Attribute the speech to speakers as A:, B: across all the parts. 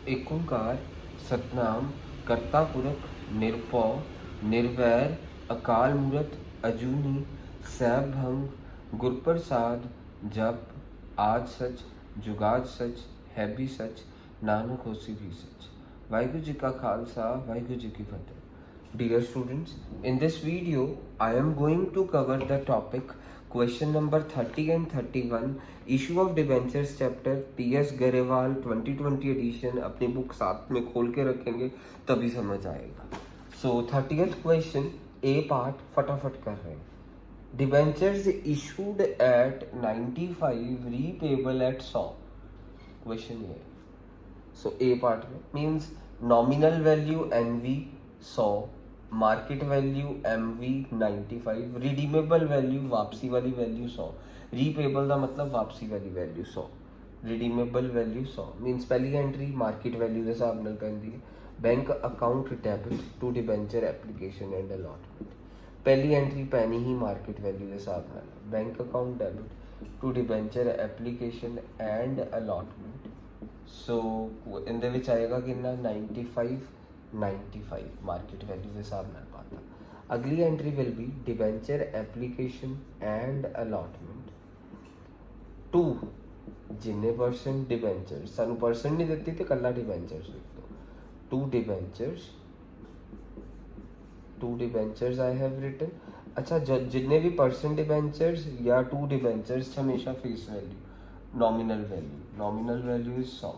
A: एक ओंकार सतनाम करता पुरख निरपौ निर्वैर अकाल मूरत अजूनी सैभ भंग गुरप्रसाद जप आद सच जुगाद सच है भी सच नानक होसी भी सच। वाहिगुरु जी का खालसा वाहिगुरु जी की फतेह। Dear students, in this video I am going to cover the topic question number 30 and 31 issue of debentures chapter T.S. Grewal 2020 edition। अपनी बुक साथ में खोल के रखेंगे तभी समझ आएगा। So 30th question A part फटाफट कर रहे हैं। Debentures issued at 95 repayable at 100 question ये है। So A part में means nominal value NV 100, market value MV 95, redeemable value वापसी वाली वैल्यू 100, रीपेबल का मतलब वापसी वाली वैल्यू 100, रिडीमेबल वैल्यू 100 मीनस पहली एंट्री मार्केट वैल्यू के हिसाब नाल पैंदी है। Bank account debit to debenture application and allotment, पहली एंट्री पैनी ही मार्केट वैल्यू के हिसाब नाल, bank account debit to debenture application and allotment. So इहदे विच आएगा कितना 95 मार्केट वैल्यू के हिसाब नाल पाता। अगली entry will be debenture application and allotment to जिन्ने परसेंट डिबेंचर सानू परसेंट नहीं दिती तो कला डिबेंचर्स लिख दो। To debentures I have written. अच्छा जिन्ने भी परसेंट डिबेंचर्स या टू डिबेंचर्स हमेशा face value nominal value is 100,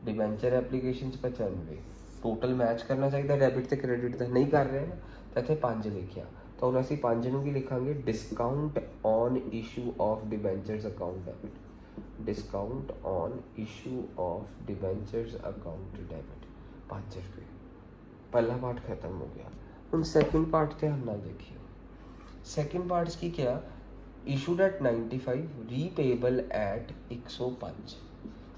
A: debenture application 95, total match करना चाहिए डेबिट ते क्रेडिट का नहीं कर रहे ना तो इतने 5 लिखिया तो हम असी 5 की लिखांगे discount on issue of debentures account debit, discount on issue of debentures account debit 5 रुपये। पहला पार्ट खत्म हो गया। हम सेकंड पार्ट ध्यान ना देखिए। सेकंड पार्ट की क्या issued at 95 repayable at 105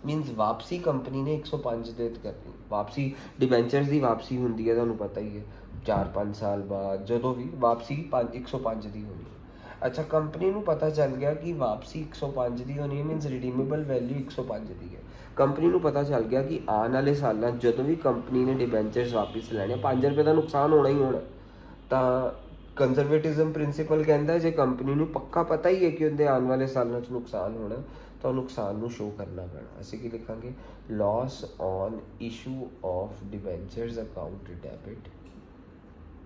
A: means वापसी कंपनी ने 105 डेट करनी। वापसी डिबेंचर्स की वापसी होंगी है तुहानू पता ही है 4-5 साल बाद जो भी वापसी 105 की होनी है। अच्छा कंपनी को पता चल गया कि वापसी 105 की होनी है मीनस रिडीमेबल वैल्यू 105 की है। कंपनी को पता चल गया कि आने वाले सालों जो भी कंपनी ने डिबेंचर्स वापस लैने 5 रुपये का नुकसान होना ही होना। तो कंजरवेटिज्म प्रिंसीपल कहता है जो कंपनी को पक्का पता ही है कि उनके आने वाले सालों नुकसान होना तो नुकसान को शो करना पैना। असी की लिखांगे loss on issue of debentures account debit.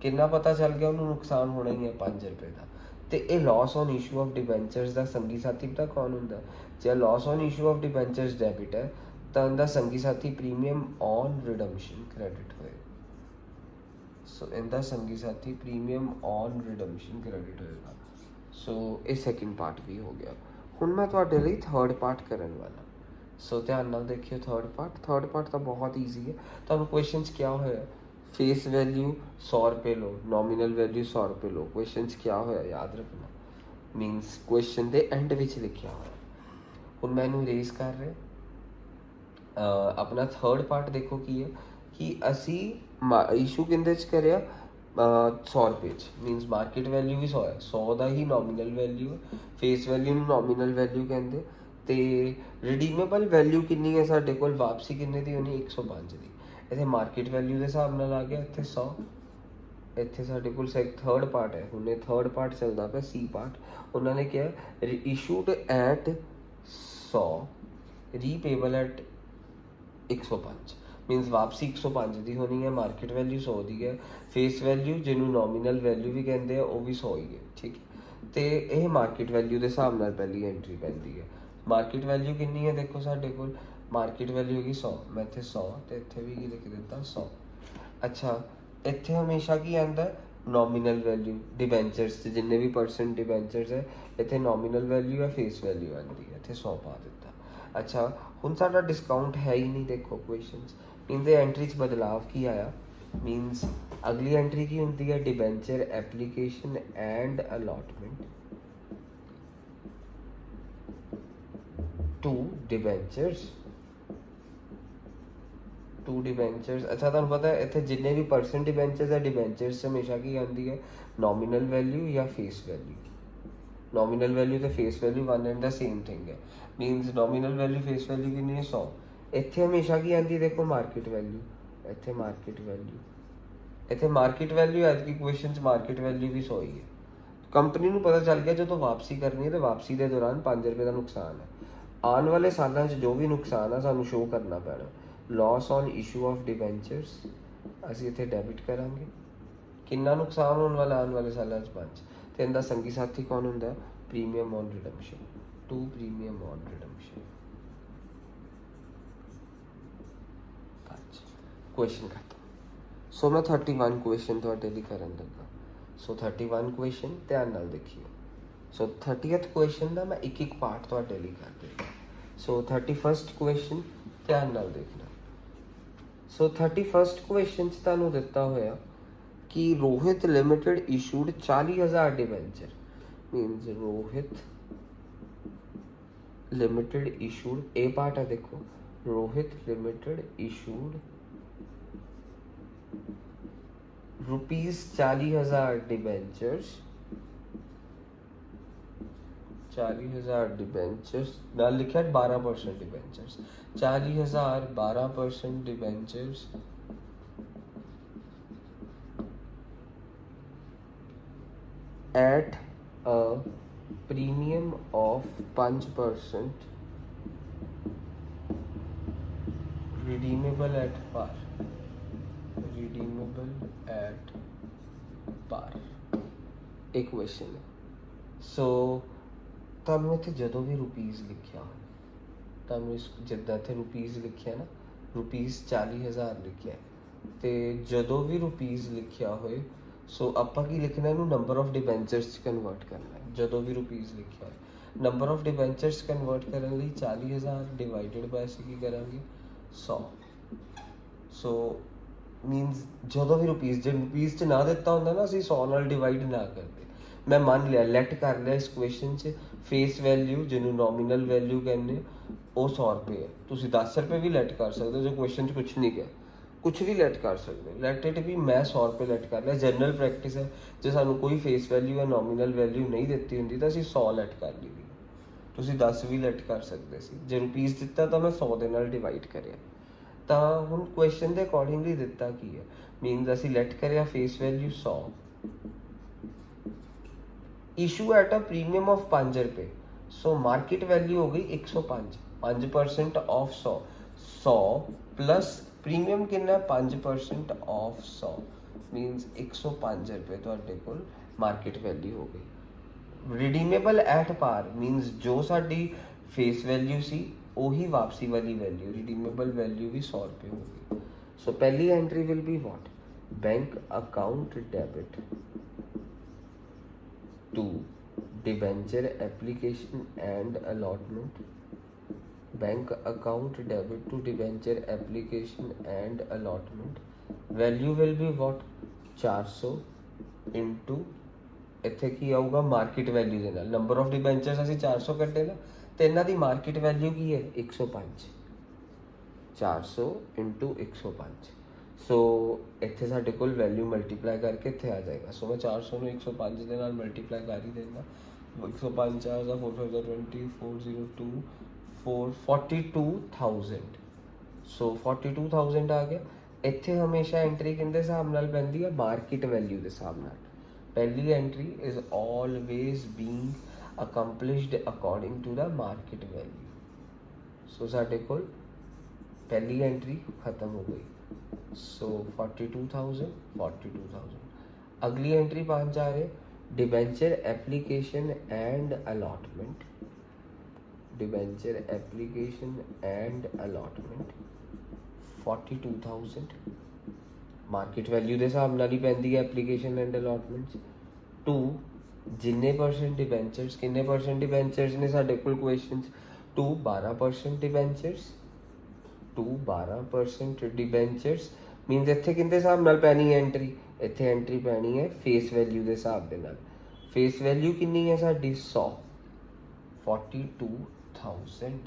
A: कितना पता चल गया उन्होंने नुकसान होना ही है 5 रुपये का। तो ये loss on issue of debentures का संगी साथी पता कौन होंगे? जो loss on issue of debentures debit है तो उनका संगी साथी प्रीमियम ऑन रिडम्पशन क्रेडिट होए। सो इनका संगी साथी प्रीमियम ऑन रिडम्पशन क्रेडिट होएगा। सो ये सैकेंड पार्ट भी हो गया। हुण मैं तुहाडे लई थर्ड पार्ट करन वाला। सो ध्यान नाल देखियो थर्ड पार्ट तो बहुत ईजी है। तुहानू क्वेश्चन क्या होया फेस वैल्यू 100 रुपये लो, नॉमिनल वैल्यू 100 रुपये लो। क्वेश्चन क्या होया याद रखना मीनस क्वेश्चन के एंड विच लिखा होया। हुण मैं इनू रेज कर रहे अपना थर्ड पार्ट देखो की है कि असी इशू किंदे च करिया 100 रुपये मीनस मार्केट वैल्यू भी 100 है, 100 का ही नॉमिनल वैल्यू है, फेस वैल्यू नॉमिनल वैल्यू कहते। तो रिडीमेबल वैल्यू कितनी है साढ़े कोल वापसी कितने की होनी 105 की। इतने मार्केट वैल्यू के हिसाब नाल आ गया इतने 100, इतने साढ़े कोल थर्ड पार्ट है। उन्हें थर्ड पार्ट चलता पे सी पार्ट। उन्होंने क्या issued at 100 repayable at 105 means वापसी 105 की होनी है, मार्केट वैल्यू 100 की है, फेस वैल्यू जिन्होंने नॉमिनल वैल्यू भी कहते हैं वह भी 100 ही है। ठीक है तो यह मार्केट वैल्यू के हिसाब नाल पहली एंट्री पैंती है। मार्केट वैल्यू कितनी है देखो साढ़े कोल मार्केट वैल्यू होगी 100, मैं इतने 100 तो इतने भी लिख देता 100। अच्छा इतने हमेशा की आंदा नॉमिनल वैल्यू डिबेंचर्स जिन्ने भी परसेंट डिबेंचर्स है इतने नॉमिनल वैल्यू या फेस वैल्यू आती है, इतने 100 पा दिता। अच्छा हुण साडा डिस्काउंट है ही नहीं देखो क्वेश्चन मीनस एंट्री च बदलाव की आया मीनस अगली एंट्री की होती है debenture application and allotment to debentures अच्छा तुहानू पता है इतने जिन्ने भी परसेंट डिबेंचर्स है डिबेंचर्स हमेशा की आती है नॉमिनल वैल्यू या फेस वैल्यू। नॉमिनल वैल्यू तो face value one and the same thing है means nominal value face value कितनी है 100, ਇੱਥੇ ਹਮੇਸ਼ਾ ਕੀ ਆਂਦੀ ਦੇਖੋ ਮਾਰਕੀਟ ਵੈਲਿਊ, ਇੱਥੇ ਮਾਰਕੀਟ ਵੈਲਿਊ, ਇੱਥੇ ਮਾਰਕੀਟ ਵੈਲਿਊ ਐਤਕੀ ਕੁਐਸਚਨ 'ਚ ਮਾਰਕੀਟ ਵੈਲਿਊ ਵੀ 100 ਹੀ ਹੈ। ਕੰਪਨੀ ਨੂੰ ਪਤਾ ਚੱਲ ਗਿਆ ਜਦੋਂ ਵਾਪਸੀ ਕਰਨੀ ਹੈ ਤੇ ਵਾਪਸੀ ਦੇ ਦੌਰਾਨ 5 ਰੁਪਏ ਦਾ ਨੁਕਸਾਨ ਹੈ। ਆਉਣ ਵਾਲੇ ਸਾਲਾਂ 'ਚ ਜੋ ਵੀ ਨੁਕਸਾਨ ਆ ਸਾਨੂੰ ਸ਼ੋਅ ਕਰਨਾ ਪੈਣਾ। Las on issue of debentures ਅਸੀਂ ਇੱਥੇ ਡੈਬਿਟ ਕਰਾਂਗੇ। ਕਿੰਨਾ ਨੁਕਸਾਨ ਹੋਣ ਵਾਲਾ ਆਉਣ ਵਾਲੇ ਸਾਲਾਂ 'ਚ 5। ਤੇ ਇਹਦਾ ਸੰਗੀ ਸਾਥੀ ਕੌਣ ਹੁੰਦਾ? Premium on redemption, to premium on redemption. Question खत्म। सो मैं 31 क्वेश्चन ਤੁਹਾਡੇ ਲਈ ਕਰਨ ਲੱਗਾ। सो 31 क्वेश्चन ਧਿਆਨ ਨਾਲ ਦੇਖਿਓ। सो 30th क्वेश्चन ਦਾ ਮੈਂ ਇੱਕ ਇੱਕ ਪਾਰਟ ਤੁਹਾਡੇ ਲਈ ਕਰ ਦਿੰਦਾ। सो 31st क्वेश्चन ਧਿਆਨ ਨਾਲ ਦੇਖਣਾ। सो 31st क्वेश्चन 'ਚ ਤੁਹਾਨੂੰ ਦਿੱਤਾ ਹੋਇਆ कि Rohit limited issued 40,000 debenture. Means Rohit limited issued, a part है देखो, Rohit limited issued ₹40,000 debentures, 40,000 debentures नाल लिखा 12% debentures, 40,000 12% debentures at a premium of 5% redeemable at par, redeemable at par। एक क्वेश्चन है। सो ਤੁਹਾਨੂੰ ਇੱਥੇ ਜਦੋਂ ਵੀ ਰੁਪੀਸ ਲਿਖਿਆ ਹੋਵੇ, ਤੁਹਾਨੂੰ ਇਸ ਜਿੱਦਾਂ ਇੱਥੇ ਰੁਪੀਸ ਲਿਖਿਆ ਨਾ, ਰੁਪੀਸ 40,000 ਲਿਖਿਆ, ਤੇ ਜਦੋਂ ਵੀ ਰੁਪੀਸ ਲਿਖਿਆ ਹੋਏ ਸੋ ਆਪਾਂ ਕੀ ਲਿਖਣਾ, ਇਹਨੂੰ ਨੰਬਰ ਆਫ ਡਿਬੈਂਚਰਸ 'ਚ ਕਨਵਰਟ ਕਰਨਾ ਹੈ। ਜਦੋਂ ਵੀ ਰੁਪੀਸ ਲਿਖਿਆ ਹੋਏ ਨੰਬਰ ਆਫ ਡਿਬੈਂਚਰਸ ਕਨਵਰਟ ਕਰਨ ਲਈ 40,000 ਡਿਵਾਈਡਡ ਬਾਈ ਅਸੀਂ ਕੀ ਕਰਾਂਗੇ 100। ਸੋ ਮੀਨਸ ਜਦੋਂ ਵੀ ਰੁਪੀਸ, ਜੇ ਰੁਪੀਸ 'ਚ ਨਾ ਦਿੱਤਾ ਹੁੰਦਾ ਨਾ ਅਸੀਂ 100 ਨਾਲ ਡਿਵਾਈਡ ਨਾ ਕਰਦੇ। ਮੈਂ ਮੰਨ ਲਿਆ, ਲੈਟ ਕਰ ਲਿਆ ਇਸ ਕੁਐਸਚਨ 'ਚ ਫੇਸ ਵੈਲਿਊ ਜਿਹਨੂੰ ਨੋਮੀਨਲ ਵੈਲਿਊ ਕਹਿੰਦੇ ਉਹ 100 ਰੁਪਏ ਹੈ। ਤੁਸੀਂ 10 ਰੁਪਏ ਵੀ ਲੈਟ ਕਰ ਸਕਦੇ ਹੋ, ਜੋ ਕੁਐਸਚਨ 'ਚ ਕੁਛ ਨਹੀਂ ਕਿਹਾ, ਕੁਛ ਵੀ ਲੈਟ ਕਰ ਸਕਦੇ ਹੋ। ਲੈਟ ਇਟ ਵੀ ਮੈਂ 100 ਰੁਪਏ ਲੈਟ ਕਰ ਲਿਆ। ਜਨਰਲ ਪ੍ਰੈਕਟਿਸ ਹੈ, ਜੇ ਸਾਨੂੰ ਕੋਈ ਫੇਸ ਵੈਲਿਊ ਜਾਂ ਨੋਮੀਨਲ ਵੈਲਿਊ ਨਹੀਂ ਦਿੱਤੀ ਹੁੰਦੀ ਤਾਂ ਅਸੀਂ 100 ਲੈਟ ਕਰ ਲਈ। ਤੁਸੀਂ 10 ਵੀ ਲੈਟ ਕਰ ਸਕਦੇ ਸੀ। ਜੇ ਰੁਪੀਸ ਦਿੱਤਾ ਤਾਂ ਮੈਂ 100 ਦੇ ਨਾਲ ਡਿਵਾਈਡ ਕਰਿਆ। ਤਾਂ ਹੁਣ ਕੁਐਸਚਨ ਦੇ ਅਕੋਰਡਿੰਗਲੀ ਦਿੱਤਾ ਕੀ ਹੈ, ਮੀਨਸ ਅਸੀਂ ਲੈਟ ਕਰਿਆ face value 100, issue at a premium of 5 ਰੁਪਏ। ਸੋ ਮਾਰਕੀਟ ਵੈਲਿਊ ਹੋ ਗਈ 105, 5% ਆਫ 100, 100 ਪਲਸ ਪ੍ਰੀਮੀਅਮ ਕਿੰਨਾ 5% ਆਫ 100 ਮੀਨਸ 105 ਰੁਪਏ ਤੁਹਾਡੇ ਕੋਲ ਮਾਰਕੀਟ ਵੈਲਿਊ ਹੋ ਗਈ। ਰਿਡੀਮੇਬਲ ਐਟ ਪਾਰ ਮੀਨਸ ਜੋ ਸਾਡੀ ਫੇਸ ਵੈਲਿਊ ਸੀ ਉਹੀ ਵਾਪਸੀ ਵਾਲੀ ਵੈਲਿਊ, ਰਿਡੀਮੇਬਲ ਵੈਲਿਊ ਵੀ 100 ਰੁਪਏ ਹੋ ਗਈ। ਸੋ ਪਹਿਲੀ entry will be what, bank account debit to debenture application and allotment, bank account debit to debenture application and allotment, value will be what 400 into ਇੱਥੇ ਕੀ ਆਊਗਾ ਮਾਰਕੀਟ ਵੈਲਿਊ ਦੇ ਨਾਲ, ਨੰਬਰ ਆਫ ਡਿਬੈਂਚਰਸ ਅਸੀਂ 400 ਕੱਢੇ ਨਾ ਤੇ ਇਹਨਾਂ ਦੀ ਮਾਰਕੀਟ ਵੈਲਿਊ ਕੀ ਹੈ 105, 400 into 105। ਸੋ ਇੱਥੇ ਸਾਡੇ ਕੋਲ ਵੈਲਿਊ ਮਲਟੀਪਲਾਈ ਕਰਕੇ ਇੱਥੇ ਆ ਜਾਏਗਾ। ਸੋ ਮੈਂ 400 ਨੂੰ 105 ਦੇ ਨਾਲ ਮਲਟੀਪਲਾਈ ਕਰ ਹੀ ਦੇਣਾ। 105 4 ਦਾ 4020 402 42,000। ਸੋ 42,000 ਆ ਗਿਆ। ਇੱਥੇ ਹਮੇਸ਼ਾ ਐਂਟਰੀ ਕਿੰਦੇ ਹਿਸਾਬ ਨਾਲ ਪੈਂਦੀ ਹੈ, ਮਾਰਕੀਟ ਵੈਲਿਊ ਦੇ ਹਿਸਾਬ ਨਾਲ। ਪਹਿਲੀ entry is always being accomplished according to the market value। ਸੋ ਸਾਡੇ ਕੋਲ ਪਹਿਲੀ ਐਂਟਰੀ ਖਤਮ ਹੋ ਗਈ। सो 42,000। अगली एंट्री पाँच जा रहे, debenture application and allotment, debenture application and allotment 42,000 market value के हिसाब नाल ही पैंदी है एप्लीकेशन एंड अलॉटमेंट। 2 जिन्ने परसेंट डिबेंचर्स, किन्ने परसेंट डिबेंचर्स ने साडे कोल क्वेश्चन 2 12% डिबेंचर्स, 2 12% डिबेंचर्स मीनस ਇੱਥੇ ਕਿੰਦੇ ਹਿਸਾਬ ਨਾਲ ਪੈਣੀ ਹੈ ਐਂਟਰੀ, ਇੱਥੇ ਐਂਟਰੀ ਪੈਣੀ ਹੈ ਫੇਸ ਵੈਲਿਊ ਦੇ ਹਿਸਾਬ ਦੇ ਨਾਲ। ਫੇਸ ਵੈਲਿਊ ਕਿੰਨੀ ਹੈ ਸਾਡੀ 100, 42,000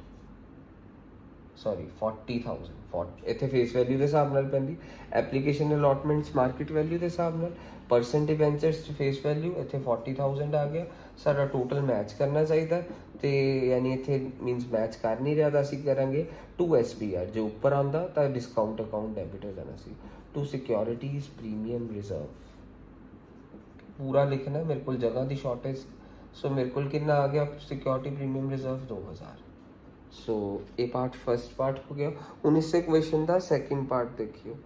A: ਸੌਰੀ 40,000 ਇੱਥੇ ਫੇਸ ਵੈਲਿਊ ਦੇ ਹਿਸਾਬ ਨਾਲ ਪੈਂਦੀ। ਐਪਲੀਕੇਸ਼ਨ ਅਲਾਟਮੈਂਟਸ ਮਾਰਕੀਟ ਵੈਲਿਊ ਦੇ ਹਿਸਾਬ ਨਾਲ, ਪਰਸੈਂਟ ਡਿਬੈਂਚਰਸ ਚ ਫੇਸ ਵੈਲਿਊ ਇੱਥੇ 40,000 ਆ ਗਿਆ। ਸਾਡਾ ਟੋਟਲ ਮੈਚ ਕਰਨਾ ਚਾਹੀਦਾ ਤੇ ਯਾਨੀ ਇੱਥੇ ਮੀਨਸ ਮੈਚ ਕਰ ਨਹੀਂ ਰਿਹਾ ਤਾਂ ਅਸੀਂ ਕਰਾਂਗੇ ਟੂ SPR, ਜੇ ਉੱਪਰ ਆਉਂਦਾ ਤਾਂ ਡਿਸਕਾਊਂਟ ਅਕਾਊਂਟ ਡੈਬਿਟ ਹੋ ਜਾਣਾ ਸੀ। ਟੂ ਸਿਕਿਉਰਿਟੀਜ਼ ਪ੍ਰੀਮੀਅਮ ਰਿਜ਼ਰਵ ਪੂਰਾ ਲਿਖਣਾ, ਮੇਰੇ ਕੋਲ ਜਗ੍ਹਾ ਦੀ ਸ਼ਾਰਟੇਜ, ਸੋ ਮੇਰੇ ਕੋਲ ਕਿੰਨਾ ਆ ਗਿਆ ਸਿਕਿਉਰਿਟੀ ਪ੍ਰੀਮੀਅਮ ਰਿਜ਼ਰਵ 2000। ਸੋ ਇਹ ਪਾਰਟ ਫਸਟ ਪਾਰਟ ਹੋ ਗਿਆ। ਹੁਣ ਇਸੇ ਕੁਐਸਚਨ ਦਾ ਸੈਕਿੰਡ ਪਾਰਟ ਦੇਖਿਓ।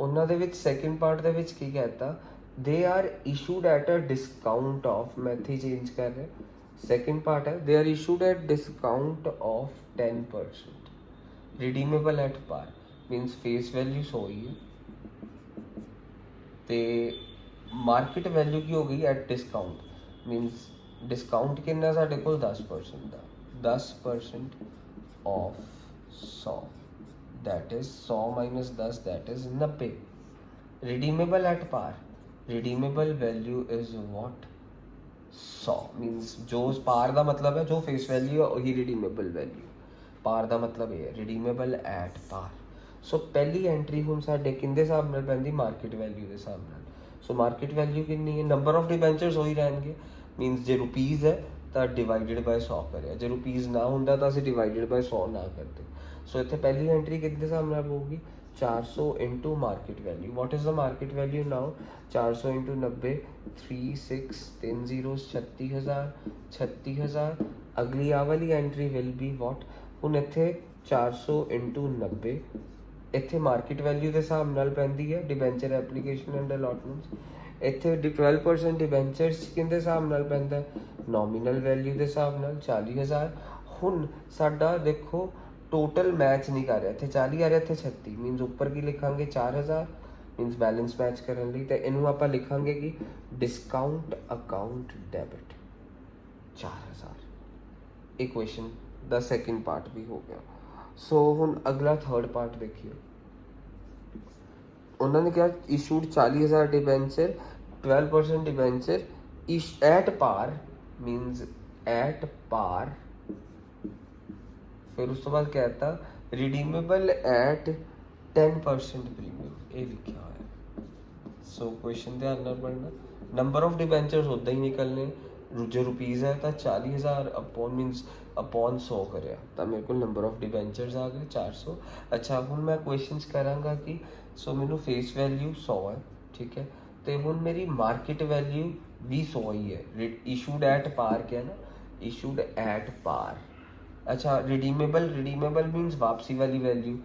A: ਉਹਨਾਂ ਦੇ ਵਿੱਚ ਸੈਕਿੰਡ ਪਾਰਟ ਦੇ ਵਿੱਚ ਕੀ ਕਹਿਤਾ, they are issued at a discount of, ਮੈਂ ਇੱਥੇ ਚੇਂਜ ਕਰ ਰਿਹਾ, ਸੈਕਿੰਡ ਪਾਰਟ ਹੈ they are issued at discount of 10%, redeemable at par, means face value 100 ਹੀ ਹੈ ਤੇ ਮਾਰਕੀਟ ਵੈਲਿਊ ਕੀ ਹੋ ਗਈ ਐਟ ਡਿਸਕਾਊਂਟ, ਮੀਨਸ ਡਿਸਕਾਊਂਟ ਕਿੰਨਾ ਸਾਡੇ ਕੋਲ 10% ਦਾ, 10% of 100, that is 100 minus 10, that is 90। redeemable at par, redeemable value is what 100, means जो par ਦਾ ਮਤਲਬ ਹੈ ਜੋ face value ਹੈ ਉਹੀ redeemable value, par ਦਾ ਮਤਲਬ ਇਹ ਹੈ redeemable at par। ਸੋ ਪਹਿਲੀ ਐਂਟਰੀ ਹੁਣ ਸਾਡੇ ਕਿੰਦੇ ਹਿਸਾਬ ਨਾਲ ਪੈਂਦੀ, ਮਾਰਕੀਟ ਵੈਲਿਊ ਦੇ ਹਿਸਾਬ ਨਾਲ। ਸੋ ਮਾਰਕੀਟ ਵੈਲਿਊ ਕਿੰਨੀ ਹੈ, ਨੰਬਰ ਆਫ ਡਿਬੈਂਚਰਸ ਉਹੀ ਰਹਿਣਗੇ, ਮੀਨਸ ਜੇ ਰੁਪੀਜ਼ ਹੈ ਤਾਂ ਡਿਵਾਈਡਡ ਬਾਈ 100 ਕਰਿਆ, ਜੇ ਰੁਪੀਜ਼ ਨਾ ਹੁੰਦਾ ਤਾਂ ਅਸੀਂ ਡਿਵਾਈਡਡ ਬਾਈ 100 ਨਾ ਕਰਦੇ। ਸੋ ਇੱਥੇ ਪਹਿਲੀ ਐਂਟਰੀ ਕਿੰਨੇ ਹਿਸਾਬ ਨਾਲ ਹੋਊਗੀ, 400 into market value. What is the market value now, 400 into 90, 3 6 3 zeros 36000, 36000। ਅਗਲੀ ਆ ਵਾਲੀ ਐਂਟਰੀ ਵਿਲ ਬੀ ਵਾਟ, ਹੁਣ ਇੱਥੇ 400 ਇੰਟੂ 90, ਇੱਥੇ ਮਾਰਕੀਟ ਵੈਲਿਊ ਦੇ ਹਿਸਾਬ ਨਾਲ ਪੈਂਦੀ ਹੈ ਡਿਬੈਂਚਰ ਐਪਲੀਕੇਸ਼ਨ ਐਂਡ ਅਲਾਟਮੈਂਟਸ, ਇੱਥੇ 12% ਡਿਬੈਂਚਰਸ ਕਿੰਦੇ ਹਿਸਾਬ ਨਾਲ ਪੈਂਦਾ, ਨੋਮੀਨਲ ਵੈਲਿਊ ਦੇ ਹਿਸਾਬ ਨਾਲ 40000। ਹੁਣ ਸਾਡਾ ਦੇਖੋ ਟੋਟਲ ਮੈਚ ਨਹੀਂ ਕਰ ਰਿਹਾ, ਇੱਥੇ 40 ਆ ਰਿਹਾ, ਇੱਥੇ 36, ਮੀਨਸ ਉੱਪਰ ਕੀ ਲਿਖਾਂਗੇ 4000, ਮੀਨਸ ਬੈਲੈਂਸ ਮੈਚ ਕਰਨ ਲਈ, ਤੇ ਇਹਨੂੰ ਆਪਾਂ ਲਿਖਾਂਗੇ ਕਿ ਡਿਸਕਾਊਂਟ ਅਕਾਊਂਟ ਡੈਬਿਟ 4000। ਇਕੁਏਸ਼ਨ ਦਾ ਸੈਕਿੰਡ ਪਾਰਟ ਵੀ ਹੋ ਗਿਆ। ਸੋ ਹੁਣ ਅਗਲਾ ਥਰਡ ਪਾਰਟ ਦੇਖੀਏ। ਉਹਨਾਂ ਨੇ ਕਿਹਾ issued 40000 debenture, 12% debenture at par, means at ਪਾਰ, ਫਿਰ ਉਸ ਤੋਂ ਬਾਅਦ ਕਹਿਤਾ ਰਿਡੀਮੇਬਲ ਐਟ 10% ਪ੍ਰੀਮੀਅਮ, ਇਹ ਲਿਖਿਆ ਹੋਇਆ। ਸੋ ਕੁਐਸਚਨ ਧਿਆਨ ਨਾਲ ਪੜ੍ਹਨਾ, ਨੰਬਰ ਆਫ ਡਿਬੈਂਚਰਸ ਉੱਦਾਂ ਹੀ ਨਿਕਲਨੇ, ਜੋ ਰੁਪੀਜ਼ ਹੈ ਤਾਂ 40000 ਅਪੋਨ ਮੀਨਸ ਅਪੋਨ 100 ਕਰਿਆ ਤਾਂ ਮੇਰੇ ਕੋਲ ਨੰਬਰ ਆਫ ਡਿਬੈਂਚਰਸ ਆ ਗਏ 400। ਅੱਛਾ ਹੁਣ ਮੈਂ ਕੁਐਸਚਨਸ ਕਰਾਂਗਾ ਕਿ ਸੋ ਮੈਨੂੰ ਫੇਸ ਵੈਲਿਊ 100 ਹੈ, ਠੀਕ ਹੈ, ਤੇ ਹੁਣ ਮੇਰੀ ਮਾਰਕੀਟ ਵੈਲਿਊ ਵੀ 100 ਹੀ ਹੈ, ਇਸ਼ੂਡ ਐਟ ਪਾਰ ਕਿਹਾ ਨਾ, ਇਸ਼ੂਡ ਐਟ ਪਾਰ। अच्छा रिडीमेबल, रिडीमेबल मीन्स वापसी वाली value,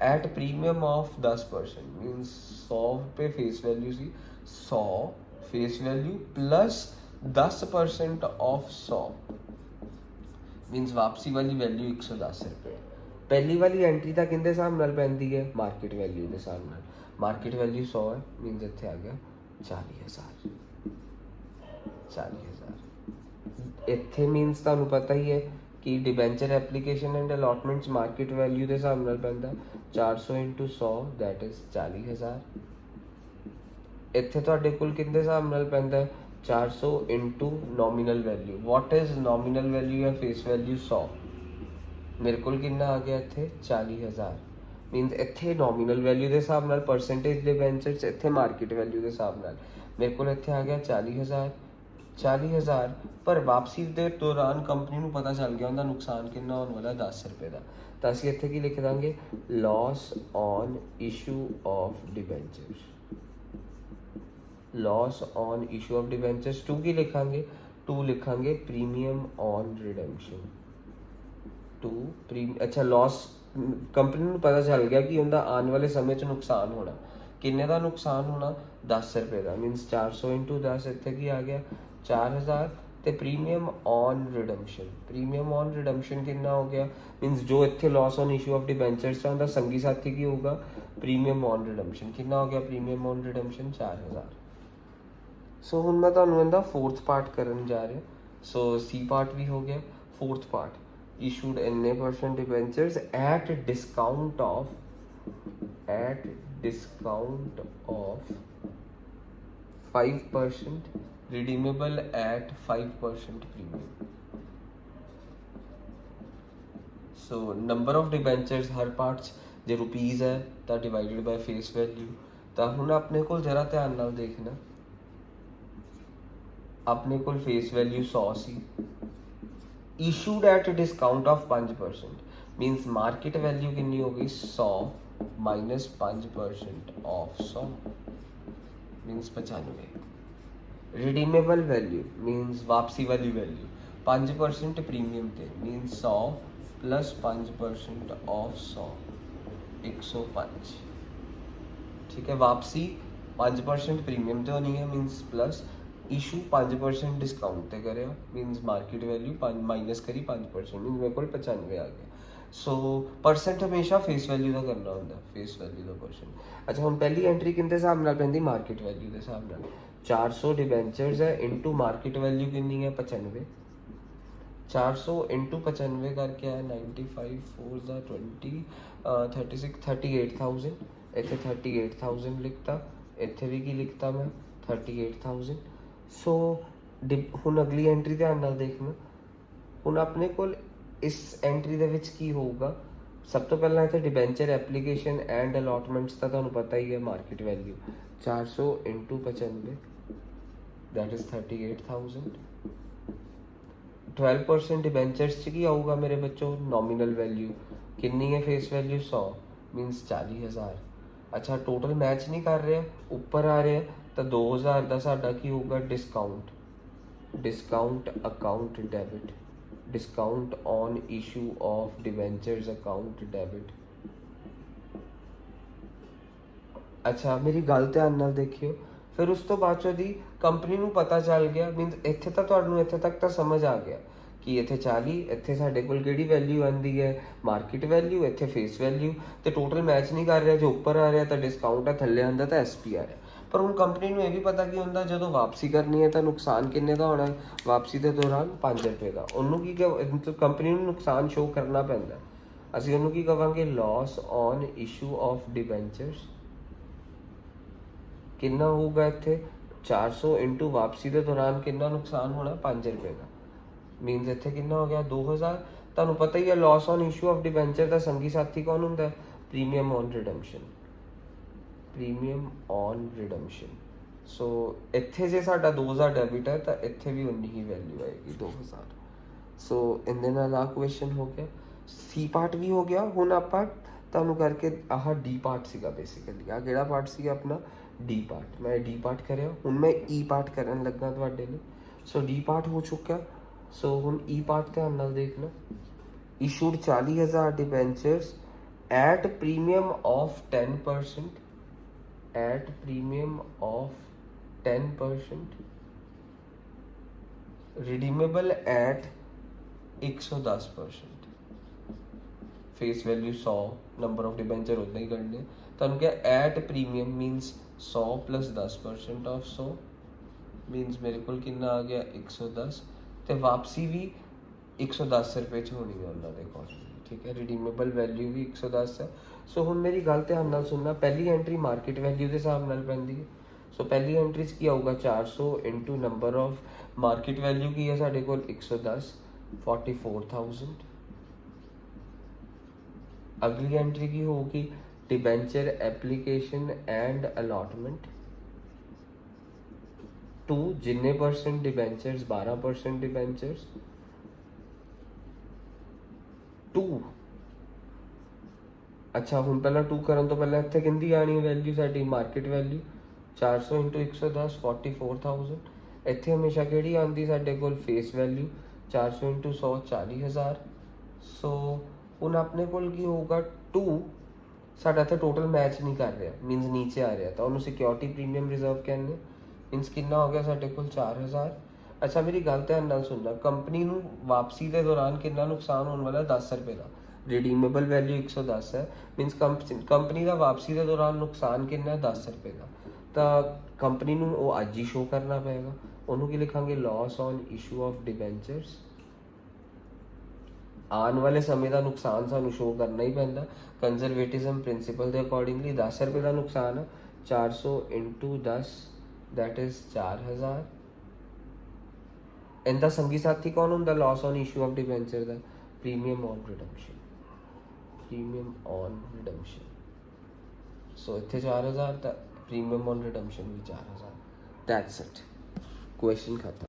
A: at premium of 10% means 100 पे फेस वैल्यू सी, 100 face value plus 10% of 100 means वापसी वाली वैल्यू 110 रुपये। पहली वाली एंट्री ਤਾਂ ਕਿੰਦੇ ਹਿਸਾਬ ਨਾਲ ਪੈਂਦੀ ਹੈ, ਮਾਰਕੀਟ ਵੈਲਿਊ ਦੇ ਹਿਸਾਬ ਨਾਲ। ਮਾਰਕੀਟ ਵੈਲਿਊ 100 ਹੈ, ਮੀਨਸ ਇੱਥੇ ਆ ਗਿਆ 40000, 40000। ਇੱਥੇ ਮੀਨਸ ਤੁਹਾਨੂੰ ਪਤਾ ਹੀ ਹੈ ਕਿ debenture application and ਅਲਾਟਮੈਂਟਸ market value ਦੇ ਹਿਸਾਬ ਨਾਲ ਪੈਂਦਾ 400 ਇੰਟੂ 100 ਦੈਟ ਇਜ਼ 40000। ਇੱਥੇ ਤੁਹਾਡੇ ਕੋਲ ਕਿੰਦੇ ਹਿਸਾਬ ਨਾਲ ਪੈਂਦਾ 400 into nominal value. What is nominal value ਜਾਂ ਫੇਸ ਵੈਲਿਊ 100, ਮੇਰੇ ਕੋਲ ਕਿੰਨਾ ਆ ਗਿਆ ਇੱਥੇ 40000, ਮੀਨਸ ਇੱਥੇ ਨੋਮੀਨਲ ਵੈਲਿਊ ਦੇ ਹਿਸਾਬ ਨਾਲ ਪਰਸੈਂਟੇਜ ਡਿਬੈਂਚਰਸ, ਇੱਥੇ ਮਾਰਕੀਟ ਵੈਲਿਊ ਦੇ ਹਿਸਾਬ ਨਾਲ ਮੇਰੇ ਕੋਲ ਇੱਥੇ ਆ ਗਿਆ 40000, 40000। ਪਰ ਵਾਪਸੀ ਦੇ ਦੌਰਾਨ ਕੰਪਨੀ ਨੂੰ ਪਤਾ ਚੱਲ ਗਿਆ ਉਹਦਾ ਨੁਕਸਾਨ ਕਿੰਨਾ ਹੋਣ ਵਾਲਾ 10 ਰੁਪਏ ਦਾ, ਤਾਂ ਅਸੀਂ ਇੱਥੇ ਕੀ ਲਿਖ ਦਾਂਗੇ loss on issue of debentures, loss on issue of debentures. 2 ਕੀ ਲਿਖਾਂਗੇ, 2 ਲਿਖਾਂਗੇ ਪ੍ਰੀਮੀਅਮ ਔਨ ਰਿਡੈਂਪਸ਼ਨ, 2 ਅੱਛਾ ਲਾਸ ਕੰਪਨੀ ਨੂੰ ਪਤਾ ਚੱਲ ਗਿਆ ਕਿ ਉਹਦਾ ਆਉਣ ਵਾਲੇ ਸਮੇਂ 'ਚ ਨੁਕਸਾਨ ਹੋਣਾ, ਕਿੰਨੇ ਦਾ ਨੁਕਸਾਨ ਹੋਣਾ 10 ਰੁਪਏ ਦਾ, ਮੀਨਸ 400 ਇੰਟੂ 10 ਇੱਥੇ ਕੀ ਆ ਗਿਆ 4000, ਤੇ premium on redemption, premium on redemption ਕਿੰਨਾ ਹੋ ਗਿਆ, ਮੀਨਸ ਜੋ ਇੱਥੇ Las on issue of debentures ਦਾ ਉਹਦਾ ਸੰਗੀ ਸਾਥੀ ਕੀ ਹੋਊਗਾ ਪ੍ਰੀਮੀਅਮ ਔਨ ਰਿਡੈਂਪਸ਼ਨ, ਕਿੰਨਾ ਹੋ ਗਿਆ ਪ੍ਰੀਮੀਅਮ ਔਨ ਰਿਡੈਂਪਸ਼ਨ 4000। ਸੋ ਹੁਣ ਮੈਂ ਤੁਹਾਨੂੰ ਇਹਦਾ ਫੋਰਥ ਪਾਰਟ ਕਰਨ ਜਾ ਰਿਹਾ। ਸੋ ਸੀ ਪਾਰਟ ਵੀ ਹੋ ਗਿਆ, ਫੋਰਥ ਪਾਰਟ issued ਇੰਨੇ % debentures at discount of 5%, redeemable at 5% premium। so number of debentures ਹਰ ਪਾਰਟਸ ਜੇ ਰੁਪੀਜ਼ ਹੈ ਤਾਂ ਡਿਵਾਈਡਡ ਬਾਈ ਫੇਸ ਵੈਲਿਊ। ਤਾਂ ਹੁਣ ਆਪਣੇ ਕੋਲ ਜਰਾ ਧਿਆਨ ਨਾਲ ਦੇਖਣਾ, ਆਪਣੇ ਕੋਲ face value 100 C, issued at discount of 5%, means market value कितनी होगी 100 minus 5% of 100 means 95। Redeemable value means वापसी वाली वैल्यू 5% प्रीमियम थे मीन्स 100 प्लस 5% ऑफ 100 105। ठीक है, वापसी 5% प्रीमियम तो नहीं है मीन्स प्लस इशू 5% डिस्काउंट ते करे मीन्स मार्केट वैल्यू माइनस करी 5% मीन्स मेरे को 95 आ गया। सो परसेंट हमेशा फेस वैल्यू का करना होंगे, फेस वैल्यू का परसेंट। अच्छा हम पहली एंट्री किंदे हिसाब नाल पैंदी मार्केट वैल्यू के हिसाब नाल 400 डिबेंचर्स है इनटू मार्केट वैल्यू कितनी है 95। 400 इंटू 95 करके है 95 4 ज़ा 20 36 38,000। इतने 38,000 लिखता, इतने भी की लिखता मैं 38,000। सो हुन अगली एंट्री ध्यान नाल देखना। हुन अपने कोल इस एंट्री दे विच की होगा, सब तो पहला इतने डिबेंचर एप्लीकेशन एंड अलॉटमेंट्स का तुहानू पता ही है market value 400 into 95 that is 38,000। 12% debentures च की आऊगा मेरे बच्चों नॉमिनल वैल्यू कितनी है फेस वैल्यू 100 मीनस 40,000। अच्छा टोटल मैच नहीं कर रहे ऊपर आ रहे तो 2,000 का साडा की होगा discount, discount account debit, discount on issue of debentures account debit. अच्छा मेरी गल ध्यान नाल देखियो, फिर उस तो बाद चों दी कंपनी नूं पता चल गया मीनस इत्थे तक तुहानूं इत्थे तक तो समझ आ गया कि इत्थे 40 इत्थे साडे कोल किहड़ी वैल्यू आंदी है मार्केट वैल्यू, इत्थे फेस वैल्यू ते टोटल मैच नहीं कर रहा, जो ऊपर आ रहा तो डिस्काउंट है, थल्ले आंदा तो SP आ रहा। पर हुण कंपनी नूं ये भी पता कि हुंदा जदों वापसी करनी है तो नुकसान किन्ने का होना है वापसी के दौरान 5 रुपए का। उन्होंने की मतलब कंपनी नूं नुकसान शो करना पैंदा, ਅਸੀਂ ਉਹਨੂੰ ਕੀ ਕਵਾਂਗੇ loss on issue of debentures. कितना होगा इतने 400 इंटू वापसी के दौरान कितना नुकसान होना 5 रुपए का मीनस इतने कितना हो गया 2,000। तुहानू पता ही है loss on issue of debenture का संगी साथी कौन होंगे premium on redemption, premium on redemption. So इतने जे साडा 2,000 डेबिट है तो इतने भी उन्नी ही वैल्यू आएगी 2,000। सो इनदे नाल आ क्वेश्चन हो गया, सी पार्ट भी हो गया। हुण आपां तुहानू करके आह डी पार्ट सीगा बेसिकली आ किहड़ा पार्ट सीगा अपना डी पार्ट। मैं डी पार्ट करिया, हुण मैं ई पार्ट करन लगा तुहाडे लई। सो डी पार्ट हो चुका। सो हुण ई पार्ट ध्यान नाल देखना। Issued 40,000 debentures eight premium of 10%, eight premium of 10%, redeemable eight 110%। Face value 100 number of debenture उतना ही करने तो क्या एट प्रीमियम मीनस 100 प्लस 10% ऑफ 100 मीनस मेरे को कितना आ गया 110 तो वापसी भी 110 रुपए च होनी है उन्होंने अकॉर्डिंगली। ठीक है, रिडीमेबल वैल्यू भी 110 है। सो हुण मेरी गल ध्यान नाल सुनना, पहली एंट्री मार्केट वैल्यू के हिसाब नाल पैंदी है। सो पहली एंट्री की आऊगा 400 into number of market value की है साढ़े कोल 110 44,000। अगली एंट्री की होगी डिबेंचर एप्लीकेशन एंड अलॉटमेंट 2 जिन्ने परसेंट डिबेंचर्स 12% डिबेंचर्स 2। अच्छा हुण पहला 2 करन तो पहला इत्थे किंदी आनी वैल्यू साडी मार्केट वैल्यू 400 इंटू 110 44,000। इत्थे हमेशा किहड़ी आंदी साडे कोल फेस वैल्यू 400 इंटू 100 40,000। सो हुण अपने कोल की होगा 2 साडा इत्थे टोटल मैच नहीं कर रहा मीनस नीचे आ रहा तो उन्होंने सिक्योरिटी प्रीमियम रिजर्व कहने मीनस कितना हो गया साडे कोल 4,000। अच्छा मेरी गल ध्यान नाल सुनना, कंपनी नूं वापसी के दौरान कितना नुकसान होने वाला 10 रुपए का, रिडीमेबल वैल्यू 110 है मीनस कंपनी का वापसी के दौरान नुकसान कितना है 10 रुपए का। तो कंपनी नूं वो अज ही शो करना पेगा, उन्होंने की लिखांगे loss on issue of debentures. आने वाले समय का नुकसान सानू शो करना ही पैंदा कंजरवेटिज्म प्रिंसिपल के अकॉर्डिंगली। 10 रुपए का नुकसान है 400 इंटू 10 दैट इज 4,000। इनका संगी साथी कौन होंगे loss on issue of debenture का premium on redemption, premium on redemption. So इतने 4,000 प्रीमियम ऑन रिडम्पशन भी 4,000। दैट्स इट, क्वेश्चन खत्म।